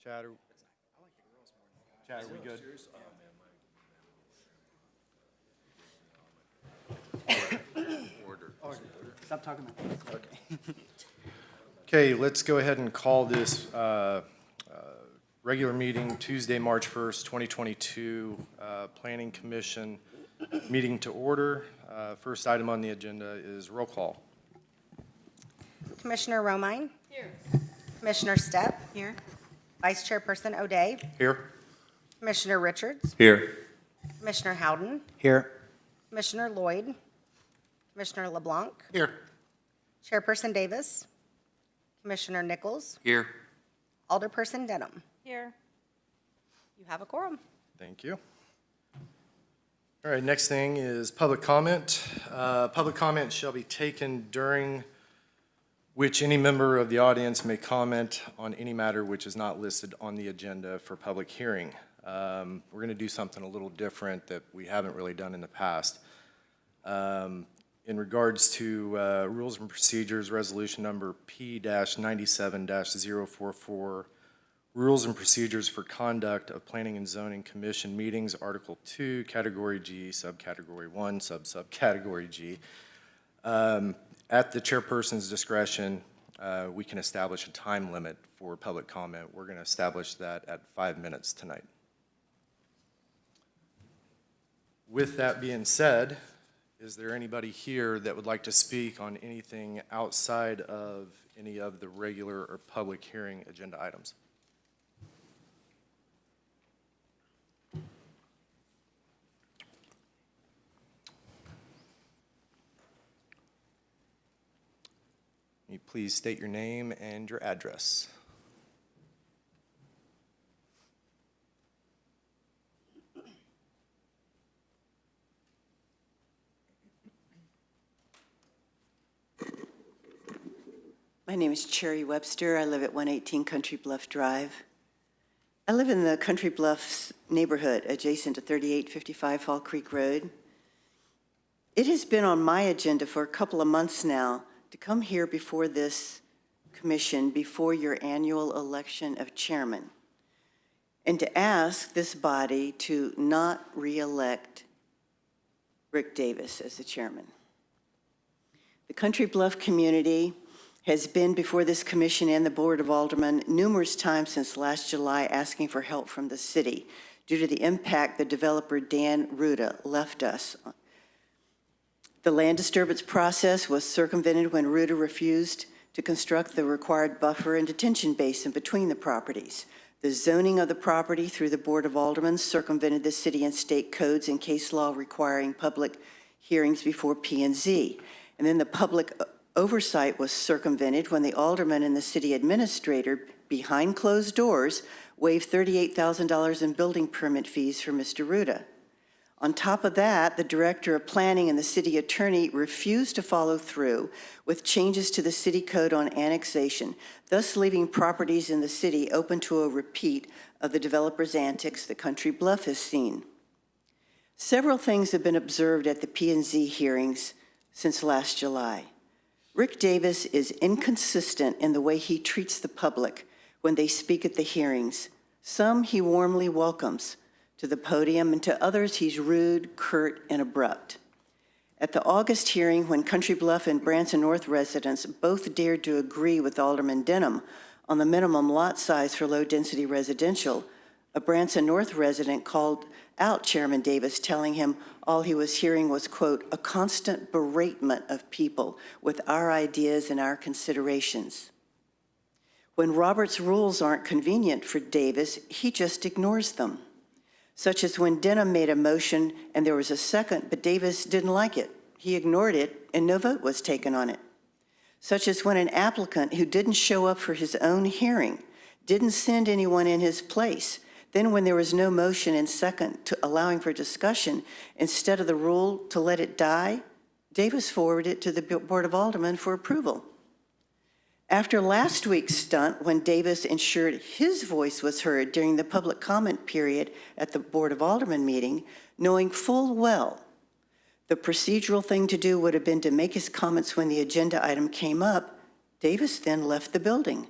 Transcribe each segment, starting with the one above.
Chad, are we good? Stop talking about this. Okay. Okay, let's go ahead and call this regular meeting, Tuesday, March 1st, 2022, Planning Commission meeting to order. First item on the agenda is roll call. Commissioner Romine? Here. Commissioner Stepp? Here. Vice Chairperson O'Day? Here. Commissioner Richards? Here. Commissioner Howden? Here. Commissioner Lloyd? Commissioner LeBlanc? Here. Chairperson Davis? Commissioner Nichols? Here. Alderperson Denham? Here. You have a quorum. Thank you. All right, next thing is public comment. Public comment shall be taken during which any member of the audience may comment on any matter which is not listed on the agenda for public hearing. We're going to do something a little different that we haven't really done in the past. In regards to rules and procedures, resolution number P-97-044, rules and procedures for conduct of Planning and Zoning Commission meetings, Article 2, Category G, Subcategory 1, Subcategory G. At the chairperson's discretion, we can establish a time limit for public comment. We're going to establish that at 5 minutes tonight. With that being said, is there anybody here that would like to speak on anything outside of any of the regular or public hearing agenda items? Can you please state your name and your address? My name is Cherry Webster. I live at 118 Country Bluff Drive. I live in the Country Bluffs neighborhood adjacent to 3855 Fall Creek Road. It has been on my agenda for a couple of months now to come here before this commission, before your annual election of chairman, and to ask this body to not re-elect Rick Davis as the chairman. The Country Bluff community has been before this commission and the Board of Aldermen numerous times since last July asking for help from the city due to the impact the developer Dan Ruda left us. The land disturbance process was circumvented when Ruda refused to construct the required buffer and detention basin between the properties. The zoning of the property through the Board of Aldermen circumvented the city and state codes and case law requiring public hearings before P&Z. And then the public oversight was circumvented when the alderman and the city administrator, behind closed doors, waived $38,000 in building permit fees for Mr. Ruda. On top of that, the director of planning and the city attorney refused to follow through with changes to the city code on annexation, thus leaving properties in the city open to a repeat of the developer's antics the Country Bluff has seen. Several things have been observed at the P&Z hearings since last July. Rick Davis is inconsistent in the way he treats the public when they speak at the hearings. Some he warmly welcomes to the podium, and to others he's rude, curt, and abrupt. At the August hearing, when Country Bluff and Branson North residents both dared to agree with Alderman Denham on the minimum lot size for low-density residential, a Branson North resident called out Chairman Davis, telling him all he was hearing was, quote, a constant beratement of people with our ideas and our considerations. When Robert's rules aren't convenient for Davis, he just ignores them, such as when Denham made a motion and there was a second, but Davis didn't like it. He ignored it and no vote was taken on it. Such as when an applicant who didn't show up for his own hearing didn't send anyone in his place. Then when there was no motion and second to allowing for discussion, instead of the rule to let it die, Davis forwarded it to the Board of Aldermen for approval. After last week's stunt, when Davis ensured his voice was heard during the public comment period at the Board of Aldermen meeting, knowing full well the procedural thing to do would have been to make his comments when the agenda item came up, Davis then left the building.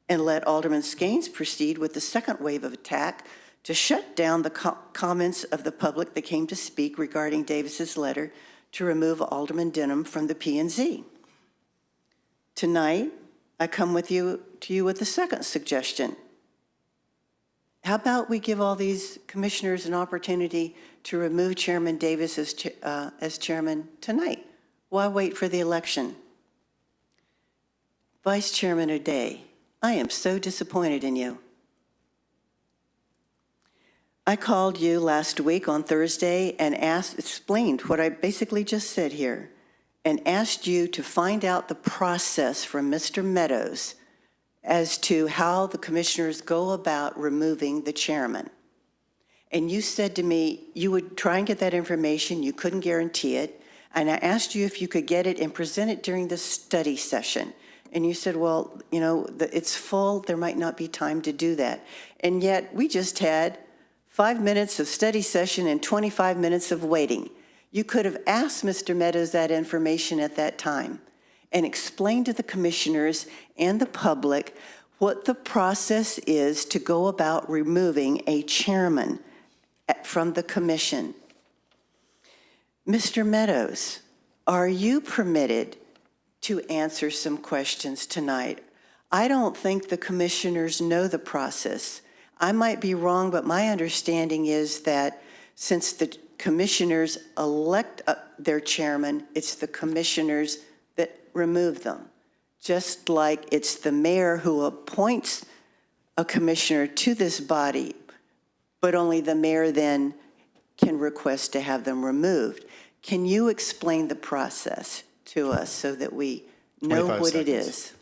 and let Alderman Skanes proceed with the second wave of attack to shut down the comments of the public that came to speak regarding Davis's letter to remove Alderman Denham from the P&Z. Tonight, I come to you with the second suggestion. How about we give all these commissioners an opportunity to remove Chairman Davis as chairman tonight? Why wait for the election? Vice Chairman O'Day, I am so disappointed in you. I called you last week on Thursday and explained what I basically just said here, and asked you to find out the process from Mr. Meadows as to how the commissioners go about removing the chairman. And you said to me you would try and get that information, you couldn't guarantee it, and I asked you if you could get it and present it during the study session. And you said, well, you know, it's full, there might not be time to do that. And yet, we just had 5 minutes of study session and 25 minutes of waiting. You could have asked Mr. Meadows that information at that time and explained to the commissioners and the public what the process is to go about removing a chairman from the commission. Mr. Meadows, are you permitted to answer some questions tonight? I don't think the commissioners know the process. I might be wrong, but my understanding is that since the commissioners elect their chairman, it's the commissioners that remove them. Just like it's the mayor who appoints a commissioner to this body, but only the mayor then can request to have them removed. Can you explain the process to us so that we know 25 what it seconds. is?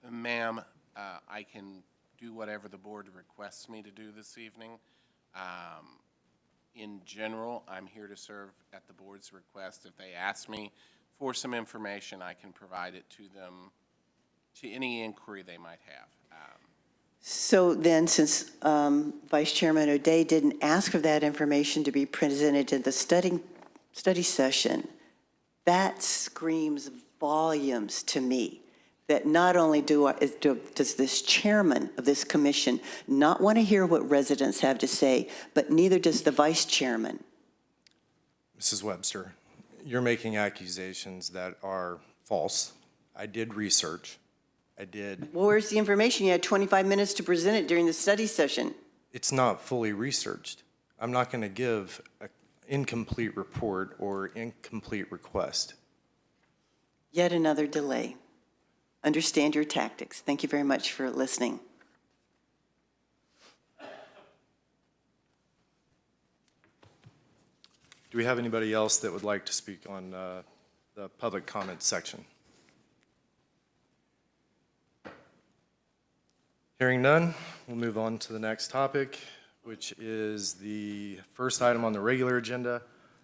Ma'am, I can do whatever the board requests me to do this evening. In general, I'm here to serve at the board's request. If they ask me for some information, I can provide it to them, to any inquiry they might have. So then, since Vice Chairman O'Day didn't ask for that information to be presented in the study session, that screams volumes to me that not only does this chairman of this commission not want to hear what residents have to say, but neither does the vice chairman. Mrs. Webster, you're making accusations that are false. I did research. I did. Well, where's the information? You had 25 minutes to present it during the study session. It's not fully researched. I'm not going to give an incomplete report or incomplete request. Yet another delay. Understand your tactics. Thank you very much for listening. Do we have anybody else that would like to speak on the public comment section? Hearing none, we'll move on to the next topic, which is the first item on the regular agenda,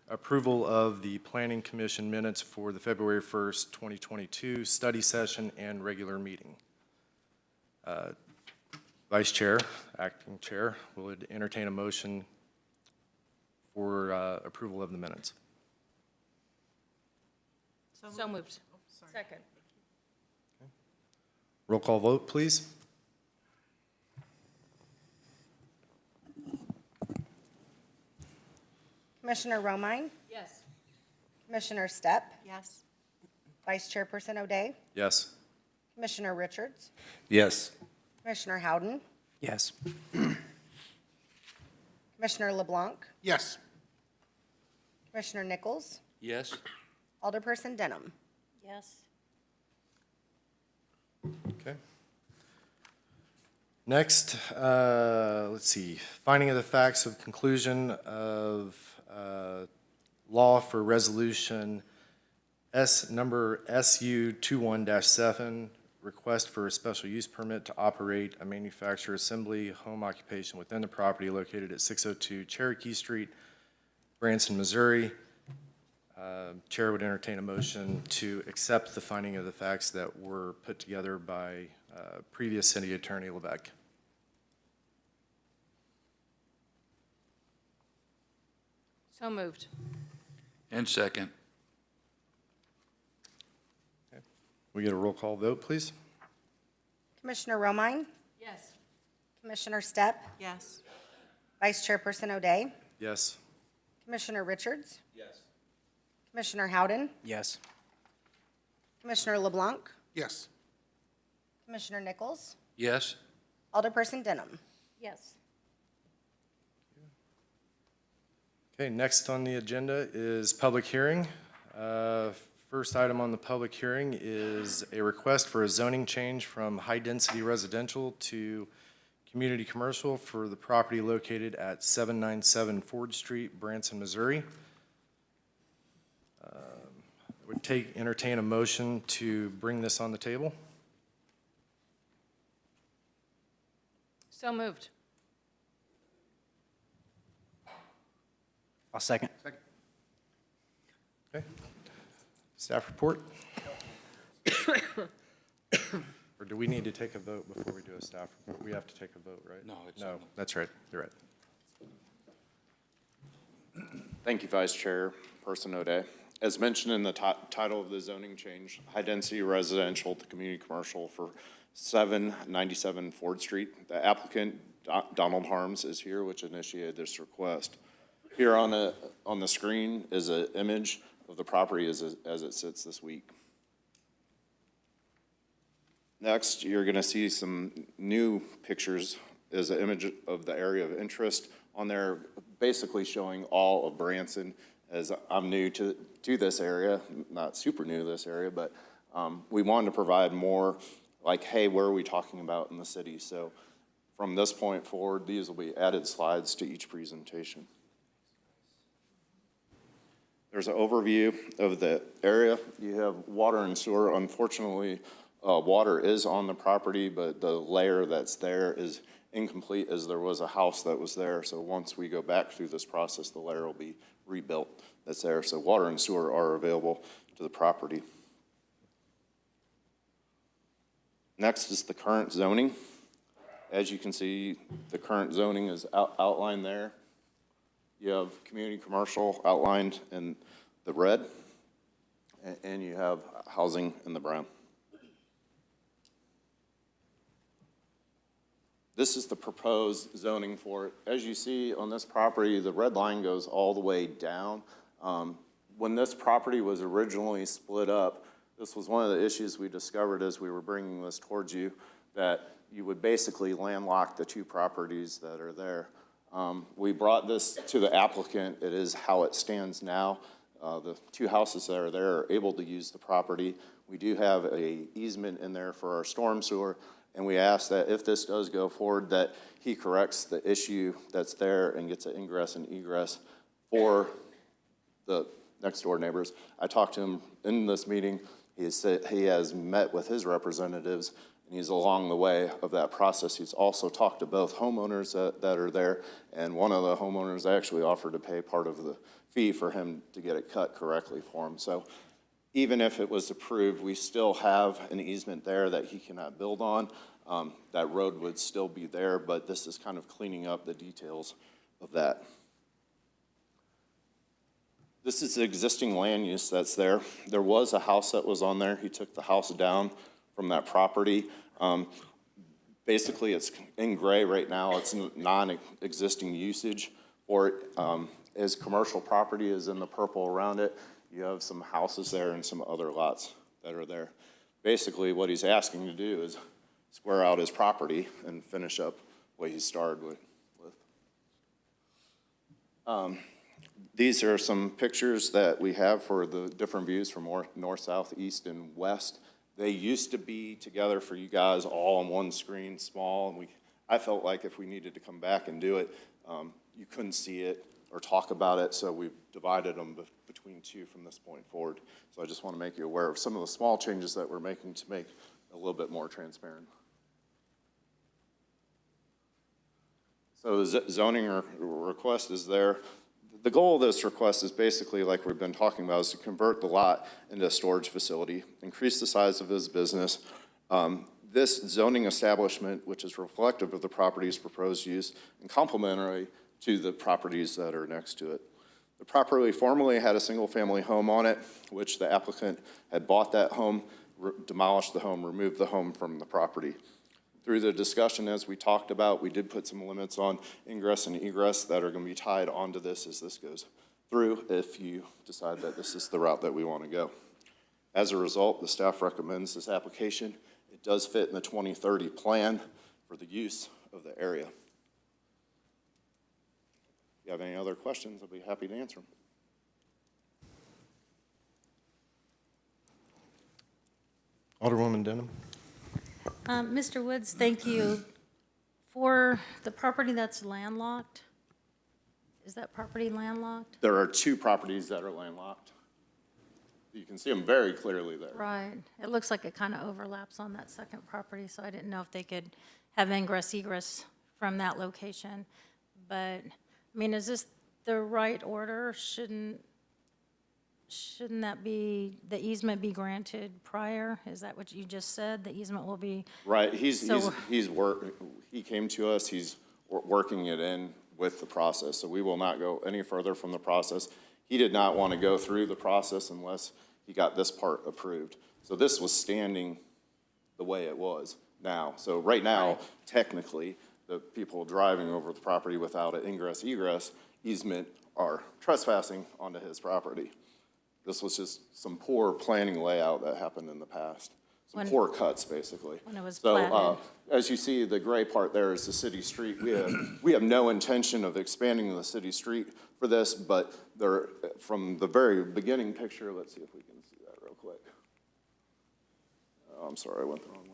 approval of the Planning Commission minutes for the February 1st, 2022 study session and regular meeting. Vice Chair, Acting Chair, would entertain a motion for approval of the minutes. So moved. Second. Roll call vote, please. Commissioner Romine, Yes. Commissioner Stepp, Yes. Vice Chairperson O'Day, Yes. Commissioner Richards, Yes. Commissioner Howden, Yes. Commissioner LeBlanc, Yes. Commissioner Nichols, Yes. Alderperson Denham. Yes. Okay. Next, let's see, finding of the facts of conclusion of law for resolution number SU 21-7, request for a special use permit to operate a manufacturer assembly home occupation within the property located at 602 Cherokee Street, Branson, Missouri. Chair would entertain a motion to accept the finding of the facts that were put together by previous City Attorney Levesque. So moved. And second. We get a roll call vote, please? Commissioner Romine? Yes. Commissioner Stepp? Yes. Vice Chairperson O'Day? Yes. Commissioner Richards? Yes. Commissioner Howden? Yes. Commissioner LeBlanc? Yes. Commissioner Nichols? Yes. Alderperson Denham? Yes. Okay, next on the agenda is public hearing. First item on the public hearing is a request for a zoning change from high-density residential to community commercial for the property located at 797 Ford Street, Branson, Missouri. Would entertain a motion to bring this on the table. So moved. I'll second. Okay. Staff report? Or do we need to take a vote before we do a staff report? We have to take a vote, right? No, it's No, that's right. You're right. Thank you, Vice Chair Person O'Day. As mentioned in the title of the zoning change, high-density residential to community commercial for 797 Ford Street. The applicant, Donald Harms, is here, which initiated this request. Here on the screen is an image of the property as it sits this week. Next, you're going to see some new pictures as an image of the area of interest on there, basically showing all of Branson. As I'm new to this area, not super new to this area, but we wanted to provide more like, hey, where are we talking about in the city? So from this point forward, these will be added slides to each presentation. There's an overview of the area. You have water and sewer. Unfortunately, water is on the property, but the layer that's there is incomplete as there was a house that was there. So once we go back through this process, the layer will be rebuilt that's there. So water and sewer are available to the property. Next is the current zoning. As you can see, the current zoning is outlined there. You have community commercial outlined in the red, and you have housing in the brown. This is the proposed zoning for it. As you see on this property, the red line goes all the way down. When this property was originally split up, this was one of the issues we discovered as we were bringing this towards you, that you would basically landlock the two properties that are there. We brought this to the applicant. It is how it stands now. The two houses that are there are able to use the property. We do have an easement in there for our storm sewer, and we ask that if this does go forward, that he corrects the issue that's there and gets an ingress and egress for the next door neighbors. I talked to him in this meeting. He said he has met with his representatives, and he's along the way of that process. He's also talked to both homeowners that are there, and one of the homeowners actually offered to pay part of the fee for him to get it cut correctly for him. So even if it was approved, we still have an easement there that he cannot build on. That road would still be there, but this is kind of cleaning up the details of that. This is the existing land use that's there. There was a house that was on there. He took the house down from that property. Basically, it's in gray right now. It's non-existing usage for it. His commercial property is in the purple around it. You have some houses there and some other lots that are there. Basically, what he's asking to do is square out his property and finish up what he started with. These are some pictures that we have for the different views from north, south, east, and west. They used to be together for you guys all on one screen, small, and I felt like if we needed to come back and do it, you couldn't see it or talk about it, so we've divided them between two from this point forward. So I just want to make you aware of some of the small changes that we're making to make it a little bit more transparent. So the zoning request is there. The goal of this request is basically, like we've been talking about, is to convert the lot into a storage facility, increase the size of his business. This zoning establishment, which is reflective of the property's proposed use and complementary to the properties that are next to it. The property formerly had a single-family home on it, which the applicant had bought that home demolish the home, remove the home from the property. Through the discussion, as we talked about, we did put some limits on ingress and egress that are going to be tied onto this as this goes through, if you decide that this is the route that we want to go. As a result, the staff recommends this application. It does fit in the 2030 plan for the use of the area. If you have any other questions, I'll be happy to answer them. Alderwoman Denham? Mr. Woods, thank you. For the property that's landlocked, is that property landlocked? There are two properties that are landlocked. You can see them very clearly there. Right. It looks like it kind of overlaps on that second property, so I didn't know if they could have ingress egress from that location. But, I mean, is this the right order? Shouldn't that be, the easement be granted prior? Is that what you just said? The easement will be? Right, he came to us, he's working it in with the process, so we will not go any further from the process. He did not want to go through the process unless he got this part approved. So this was standing the way it was now. So right now, technically, the people driving over the property without an ingress egress easement are trespassing onto his property. This was just some poor planning layout that happened in the past. Some poor cuts, basically. When it was So, platted. as you see, the gray part there is the city street. We have no intention of expanding the city street for this, but there, from the very beginning picture, let's see if we can see that real quick. Oh, I'm sorry, I went the wrong way.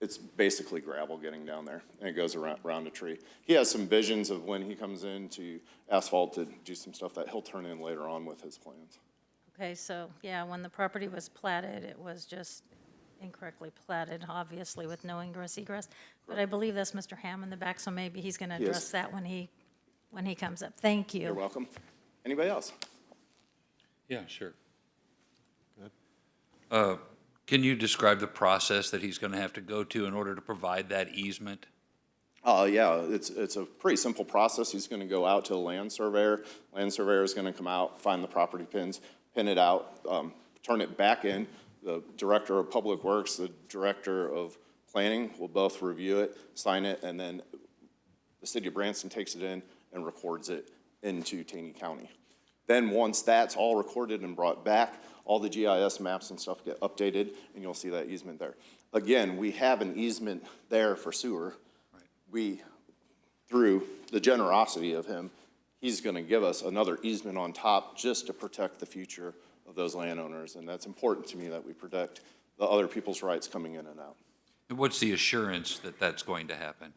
It's basically gravel getting down there, and it goes around a tree. He has some visions of when he comes in to asphalt to do some stuff that he'll turn in later on with his plans. Okay, so, yeah, when the property was platted, it was just incorrectly platted, obviously, with no ingress egress. But I believe that's Mr. Ham in the back, so maybe he's going to He is. address that when he comes up. Thank you. You're welcome. Anybody else? Yeah, sure. Can you describe the process that he's going to have to go to in order to provide that easement? Yeah, it's a pretty simple process. He's gonna go out to a land surveyor. Land surveyor is gonna come out, find the property pins, pin it out, turn it back in. The director of public works, the director of planning will both review it, sign it, and then the city of Branson takes it in and records it into Taney County. Then once that's all recorded and brought back, all the GIS maps and stuff get updated, and you'll see that easement there. Again, we have an easement there for sewer. We, through the generosity of him, he's gonna give us another easement on top just to protect the future of those landowners, and that's important to me that we protect the other people's rights coming in and out. And what's the assurance that that's going to happen?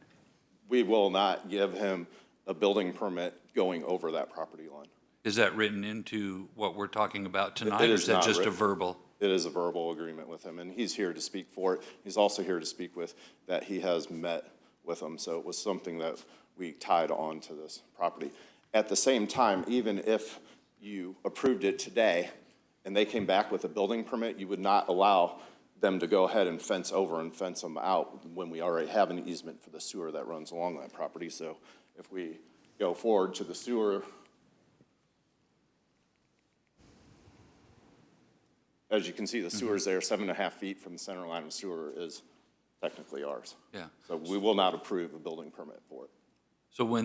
We will not give him a building permit going over that property line. Is that written into what we're talking about tonight, It or is is that not just a written. verbal? It is a verbal agreement with him, and he's here to speak for it. He's also here to speak with that he has met with them, so it was something that we tied on to this property. At the same time, even if you approved it today and they came back with a building permit, you would not allow them to go ahead and fence over and fence them out when we already have an easement for the sewer that runs along that property. So if we go forward to the sewer, as you can see, the sewer's there 7.5 feet from the center line of sewer is technically ours. Yeah. So we will not approve a building permit for it. So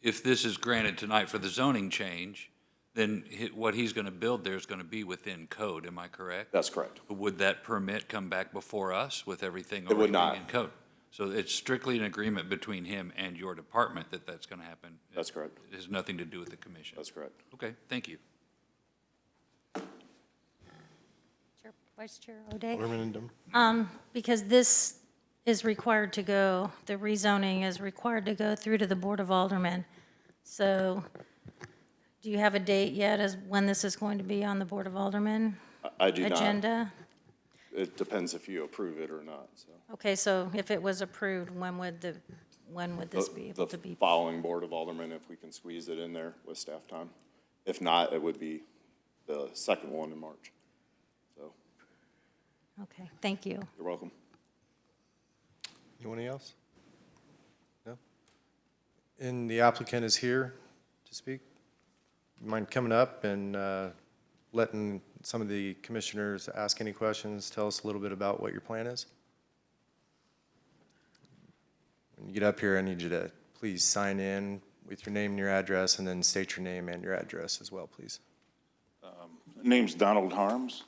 if this is granted tonight for the zoning change, then what he's going to build there is going to be within code, am I correct? That's correct. Would that permit come back before us with everything It would already not. being in code? So it's strictly an agreement between him and your department that that's going to happen? That's correct. It has nothing to do with the commission? That's correct. Okay, thank you. Vice Chair O'Day? Alderman Denham? Because this is required to go, the rezoning is required to go through to the Board of Aldermen. So do you have a date yet as when this is going to be on the Board of Aldermen I do not. agenda? It depends if you approve it or not, so. Okay, so if it was approved, when would this be able to The be? following Board of Aldermen, if we can squeeze it in there with staff time. If not, it would be the second one in March. So, Okay, thank you. you're welcome. Anyone else? No? And the applicant is here to speak? You mind coming up and letting some of the commissioners ask any questions, tell us a little bit about what your plan is. When you get up here, I need you to please sign in with your name and your address, and then state your name and your address as well, please. Name's Donald Harms,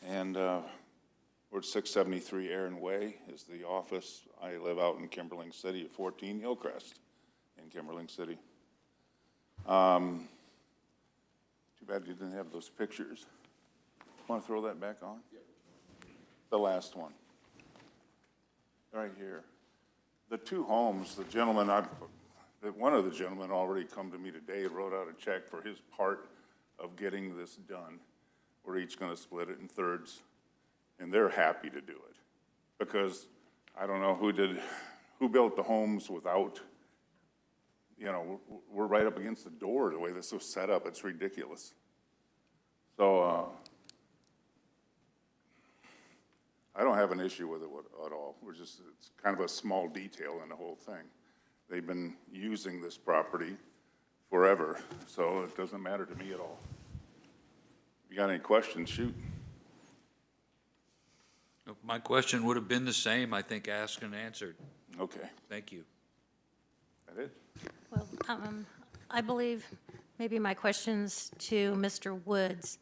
and we're at 673 Aaron Way is the office. I live out in Kimberling City at 14 Hillcrest in Kimberling City. Too bad you didn't have those pictures. Want to throw that back on? The last one. Right here. The two homes, the gentleman, one of the gentlemen already come to me today, wrote out a check for his part of getting this done. We're each going to split it in thirds, and they're happy to do it. Because I don't know who built the homes without, you know, we're right up against the door the way this was set up. It's ridiculous. So I don't have an issue with it at all. It's kind of a small detail in the whole thing. They've been using this property forever, so it doesn't matter to me at all. If you got any questions, shoot. My question would have been the same, I think, asked and answered. Okay, Thank you. that it? Well, I believe maybe my question's to Mr. Woods.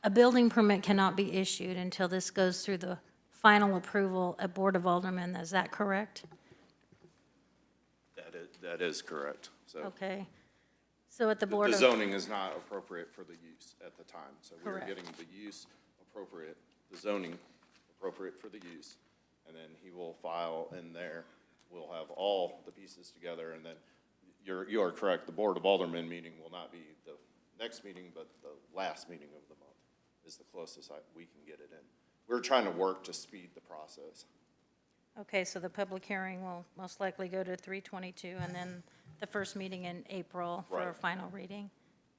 A building permit cannot be issued until this goes through the final approval at Board of Aldermen, is that correct? That is correct. So Okay. So at the the Board of, zoning is not appropriate for the use at the time. So we're Correct. getting the use appropriate, the zoning appropriate for the use. And then he will file in there. We'll have all the pieces together, and then you are correct. The Board of Aldermen meeting will not be the next meeting, but the last meeting of the month is the closest we can get it in. We're trying to work to speed the process. okay, so the public hearing will most likely go to 3/22, and then the first meeting in April for a Right. final reading?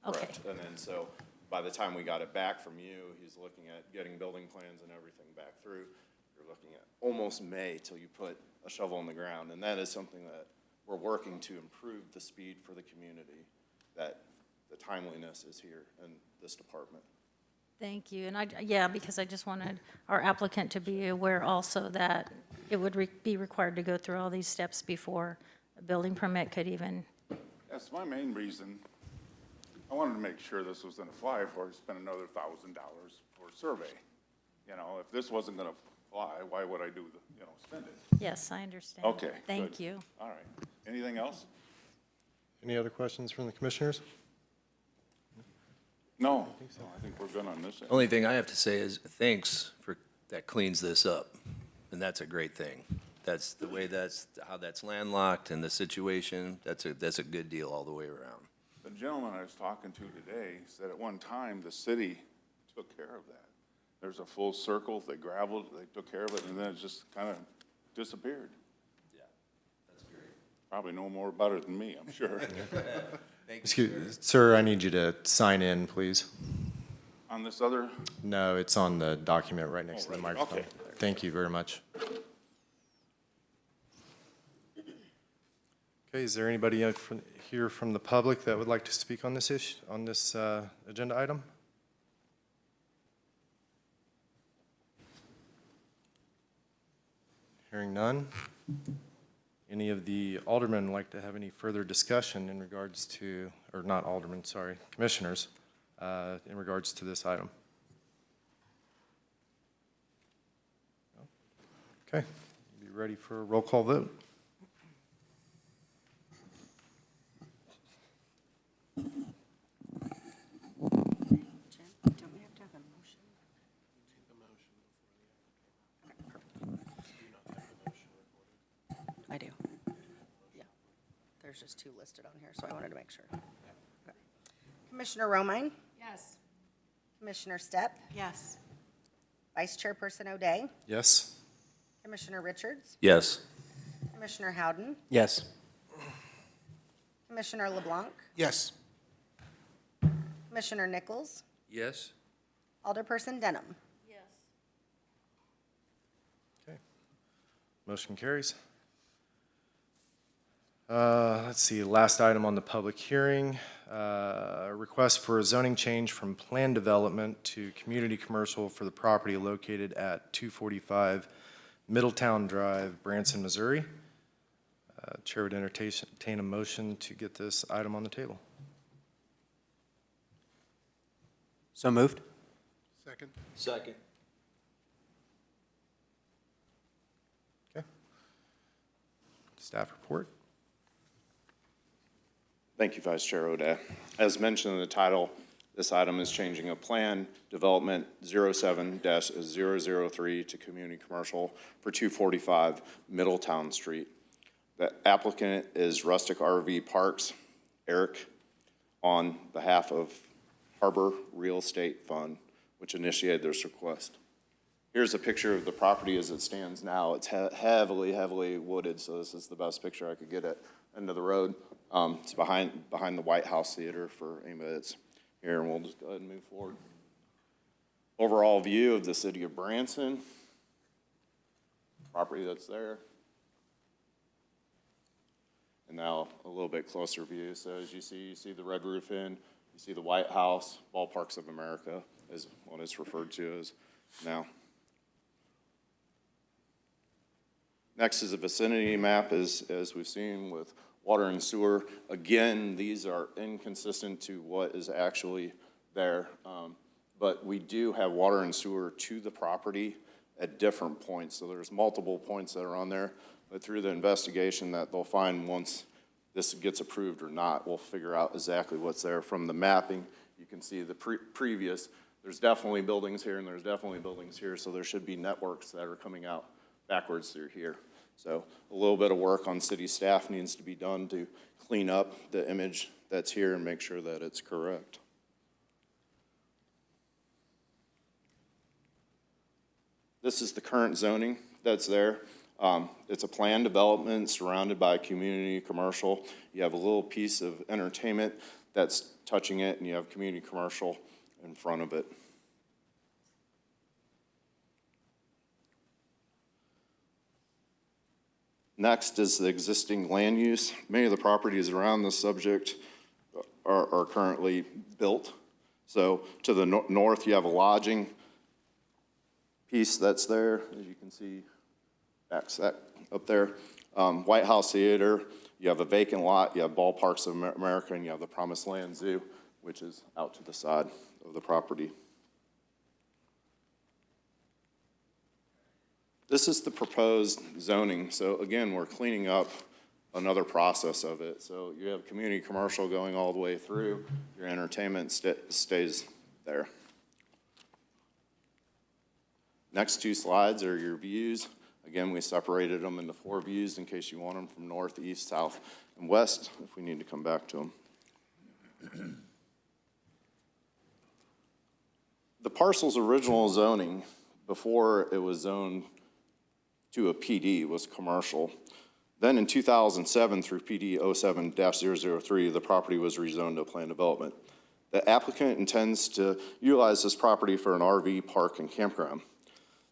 Okay, Correct. And then, so by the time we got it back from you, he's looking at getting building plans and everything back through. You're looking at almost May till you put a shovel in the ground. And that is something that we're working to improve the speed for the community, that the timeliness is here in this department. thank you. And yeah, because I just wanted our applicant to be aware also that it would be required to go through all these steps before a building permit could even, That's my main reason. I wanted to make sure this was gonna fly before I spent another $1,000 for a survey. You know, if this wasn't gonna fly, why would I spend it? yes, I understand. Okay, Thank good. you. All right. Anything else? Any other questions from the commissioners? No. I think we're good on this end. Only thing I have to say is thanks for, that cleans this up, and that's a great thing. That's the way how that's landlocked and the situation, that's a good deal all the way around. The gentleman I was talking to today said at one time the city took care of that. There's a full circle, they gravelled, they took care of it, and then it just kind of disappeared. Yeah, that's great. Probably know more about it than me, I'm sure. Excuse, sir, I need you to sign in, please. On this other, No, it's on the document right next to the right. microphone. Okay. Thank you very much. Okay, is there anybody here from the public that would like to speak on this issue, on this agenda item? Hearing none. Any of the aldermen like to have any further discussion in regards to, or not aldermen, sorry, commissioners, in regards to this item? Okay, be ready for a roll call vote. Don't we have to have a motion? I do. Yeah. There's just two listed on here, so I wanted to make sure. Okay. Commissioner Romine? Yes. Commissioner Stepp? Yes. Vice Chairperson O'Day? Yes? Commissioner Richards? Yes. Commissioner Howden? Yes. Commissioner LeBlanc? Yes. Commissioner Nichols? Yes? Alderperson Denham? Yes. Okay. Motion carries. Let's see, last item on the public hearing, request for a zoning change from planned development to community commercial for the property located at 245 Middletown Drive, Branson, Missouri. Chair would entertain a motion to get this item on the table. So moved? Second. Staff report. Thank you, Vice Chair O'Day. As mentioned in the title, this item is changing a plan development 07-003 to community commercial for 245 Middletown Street. The applicant is Rustic RV Parks, Eric, on behalf of Harbor Real Estate Fund, which initiated this request. Here's a picture of the property as it stands now. It's heavily, heavily wooded, so this is the best picture I could get at end of the road. It's behind the White House Theater for anybody that's here, and we'll just go ahead and move forward. Overall view of the city of Branson, property that's there. And now a little bit closer view. So as you see the red roof inn, you see the White House, Ballparks of America is what it's referred to as now. Next is a vicinity map, as we've seen with water and sewer. Again, these are inconsistent to what is actually there, but we do have water and sewer to the property at different points. So there's multiple points that are on there, but through the investigation that they'll find once this gets approved or not, we'll figure out exactly what's there. From the mapping, you can see the previous, there's definitely buildings here and there's definitely buildings here, so there should be networks that are coming out backwards through here. So a little bit of work on city staff needs to be done to clean up the image that's here and make sure that it's correct. This is the current zoning that's there. It's a planned development surrounded by community commercial. You have a little piece of entertainment that's touching it, and you have community commercial in front of it. Next is the existing land use. Many of the properties around this subject are currently built. So to the north, you have a lodging piece that's there, as you can see, up there. White House Theater, you have a vacant lot, you have Ballparks of America, and you have the Promised Land Zoo, which is out to the side of the property. This is the proposed zoning. So again, we're cleaning up another process of it. So you have community commercial going all the way through. Your entertainment stays there. Next two slides are your views. Again, we separated them into 4 views in case you want them from north, east, south, and west, if we need to come back to them. The parcel's original zoning, before it was zoned to a PD, was commercial. Then in 2007, through PD 07-003, the property was rezoned to planned development. The applicant intends to utilize this property for an RV park and campground.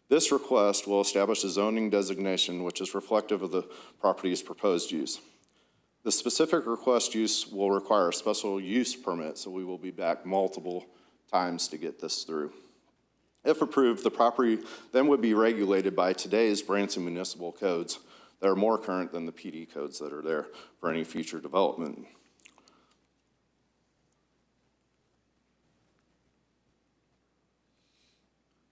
This request will establish a zoning designation which is reflective of the property's proposed use. The specific request use will require a special use permit, so we will be back multiple times to get this through. If approved, the property then would be regulated by today's Branson municipal codes that are more current than the PD codes that are there for any future development.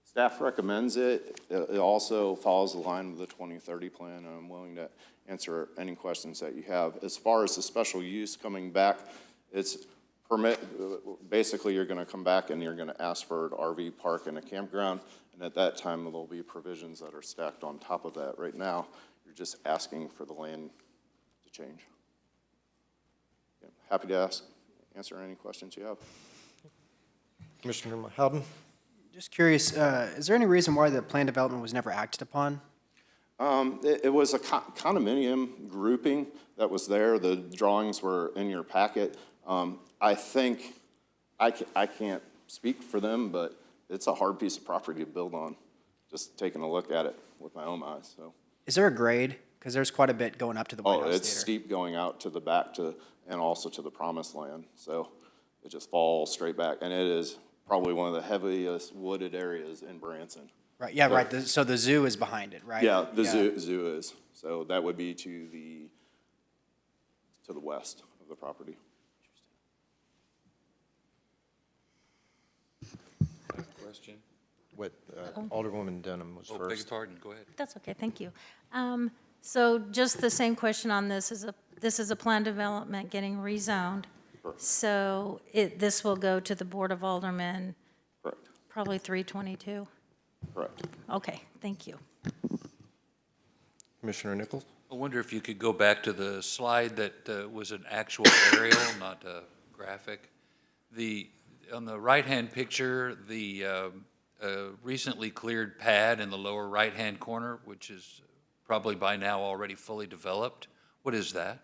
Staff recommends it. It also follows the line of the 2030 plan, and I'm willing to answer any questions that you have. As far as the special use coming back, it's basically you're going to come back and you're going to ask for an RV park and a campground, and at that time there'll be provisions that are stacked on top of that. Right now, you're just asking for the land to change. Yeah, happy to answer any questions you have. Commissioner Howden? Just curious, is there any reason why the plan development was never acted upon? It was a condominium grouping that was there. The drawings were in your packet. I think, I can't speak for them, but it's a hard piece of property to build on, just taking a look at it with my own eyes, so. Is there a grade Because there's quite a bit going up to the White Oh, House it's Theater. steep going out to the back to, and also to the promised land. So it just falls straight back. And it is probably one of the heaviest wooded areas in Branson. Right, yeah, right. So the zoo is behind it, right? Yeah, the zoo is. So that would be to the west of the property. Question? What, Alderwoman Dunham was Oh, beg your first. pardon, go ahead. That's okay, thank you. So just the same question on this, this is a planned development getting rezoned. Correct. So this will go to the Board of Aldermen, Correct, probably 322? correct. Okay, thank you. Commissioner Nichols? I wonder if you could go back to the slide that was an actual aerial, not a graphic. On the right-hand picture, the recently cleared pad in the lower right-hand corner, which is probably by now already fully developed, what is that?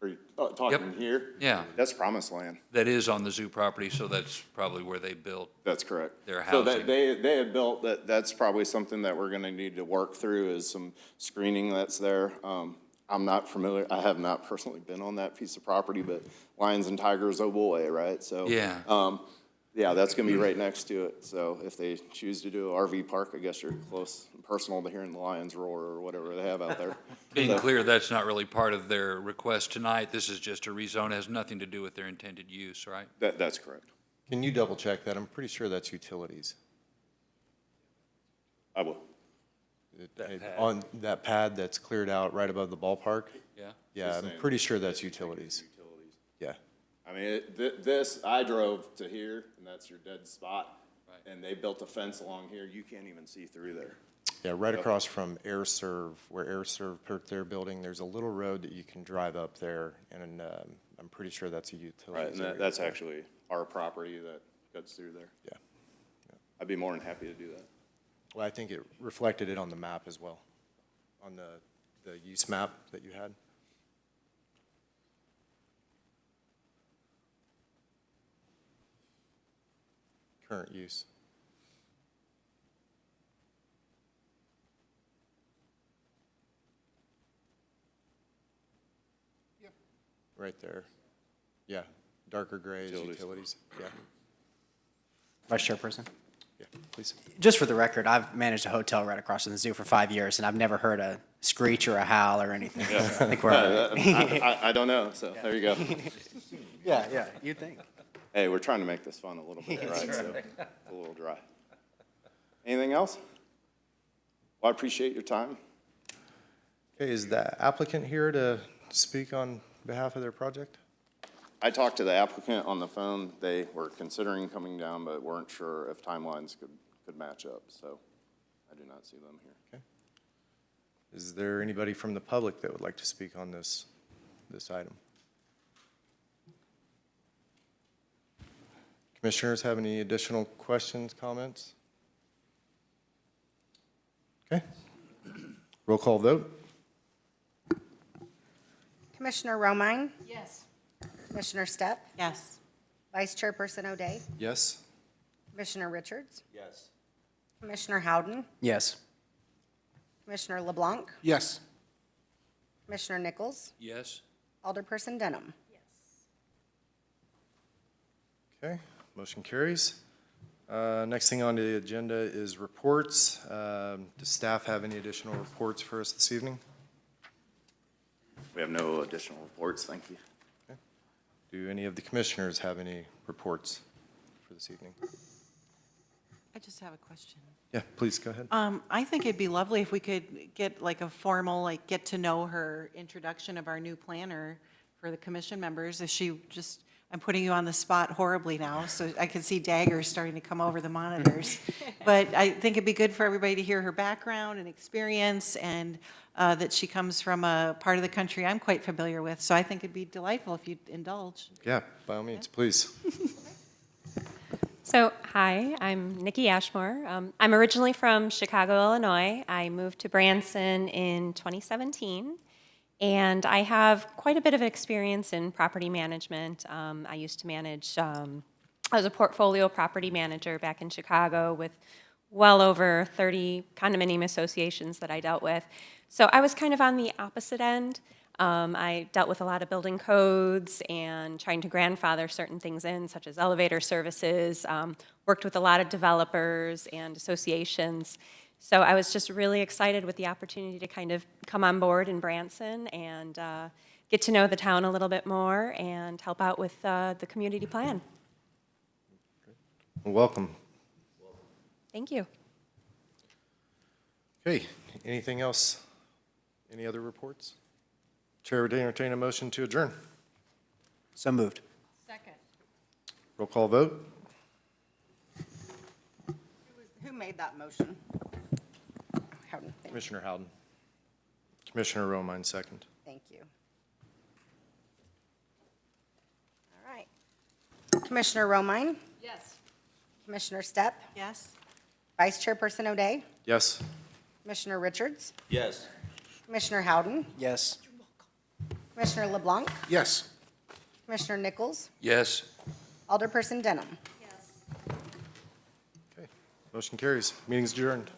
Are you talking here? Yeah. That's promised land. That is on the zoo property, so that's probably where they built. That's correct. Their So housing. they had built, that's probably something that we're gonna need to work through is some screening that's there. I'm not familiar, I have not personally been on that piece of property, but lions and tigers, oh boy, right? So. Yeah. Yeah, that's gonna be right next to it. So if they choose to do an RV park, I guess you're close and personal to hearing the lions roar or whatever they have out there. Being clear, that's not really part of their request tonight. This is just a rezone, it has nothing to do with their intended use, right? That's correct. Can you double check that? I'm pretty sure that's utilities. I will. That pad. On that pad that's cleared out right above the ballpark? Yeah? Yeah, I'm pretty sure that's utilities. Yeah. I mean, this, I drove to here, and that's your dead spot. Right. And they built a fence along here, you can't even see through there. Yeah, right across from Air Serv, where Air Serv put their building, there's a little road that you can drive up there, and I'm pretty sure that's a Right, utilities and area. that's actually our property that cuts through there. Yeah. I'd be more than happy to do that. Well, I think it reflected it on the map as well, on the use map that you had. Current use. Right there. Yeah, darker gray is Utilities. utilities. Yeah, Vice Chairperson? yeah, please. Just for the record, I've managed a hotel right across from the zoo for 5 years, and I've never heard a screech or a howl or anything. So I think we're all right. I don't know, so there you go. Yeah, you'd think. Hey, we're trying to make this fun a little bit, right? So it's a little dry. Anything else? Well, I appreciate your time. Okay, is the applicant here to speak on behalf of their project? I talked to the applicant on the phone. They were considering coming down, but weren't sure if timelines could match up, so I do not see them here. Is there anybody from the public that would like to speak on this item? Commissioners have any additional questions, comments? Okay. Roll call vote. Commissioner Romine? Yes. Commissioner Stepp? Yes. Vice Chairperson O'Day? Yes. Commissioner Richards? Yes. Commissioner Howden? Yes. Commissioner LeBlanc? Yes. Commissioner Nichols? Yes? Alderperson Denham? Okay, motion carries. Next thing on the agenda is reports. Does staff have any additional reports for us this evening? We have no additional reports, thank you. Do any of the commissioners have any reports for this evening? I just have a question. Yeah, please, go ahead. I think it'd be lovely if we could get like a formal, like, get to know her introduction of our new planner for the commission members. If she just, I'm putting you on the spot horribly now, so I can see daggers starting to come over the monitors. But I think it'd be good for everybody to hear her background and experience, and that she comes from a part of the country I'm quite familiar with. So I think it'd be delightful if you'd indulge. Yeah, by all means, please. So, hi, I'm Nikki Ashmore. I'm originally from Chicago, Illinois. I moved to Branson in 2017, and I have quite a bit of experience in property management. I used to manage, I was a portfolio property manager back in Chicago with well over 30 condominium associations that I dealt with. So I was kind of on the opposite end. I dealt with a lot of building codes and trying to grandfather certain things in, such as elevator services, worked with a lot of developers and associations. So I was just really excited with the opportunity to kind of come on board in Branson and get to know the town a little bit more and help out with the community plan. Welcome. Thank you. Okay, anything else? Any other reports? Chair would entertain a motion to adjourn. So moved. Roll call vote. Who made that motion? Howden, thank- Commissioner Howden. Commissioner Romine, second. Thank you. All right. Commissioner Romine? Yes. Commissioner Stepp? Yes? Vice Chairperson O'Day? Yes? Commissioner Richards? Yes. Commissioner Howden? Yes. Commissioner LeBlanc? Yes. Commissioner Nichols? Yes. Alderperson Denham? Okay, motion carries. Meeting's adjourned.